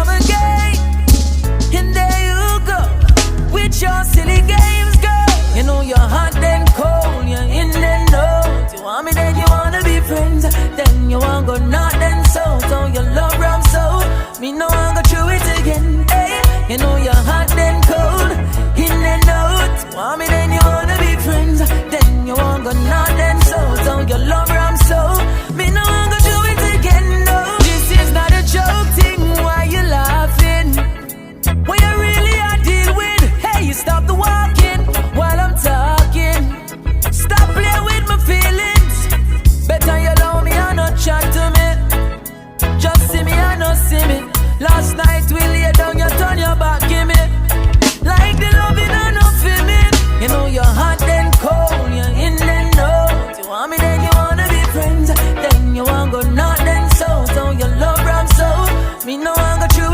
love again. And there you go, with your silly games, girl. You know you're hot then cold, you're in then out. You want me then you wanna be friends, then you want go north then south. So you love rum so, me no want go through it again. Hey, you know you're hot then cold, in then out. You want me then you wanna be friends, then you want go north then south. So you love rum so, me no want go through it again. No, this is not a joke thing. Why you laughing? What you really are deal with? Hey, you stop the walking while I'm talking. Stop playing with my feelings. Better you allow me and not chat to me. Just see me and not see me. Last night we lay down, you turn your back, give me. Like the loving and not feeling. You know you're hot then cold, you're in then out. You want me then you wanna be friends, then you want go north then south. So you love rum so, me no want go through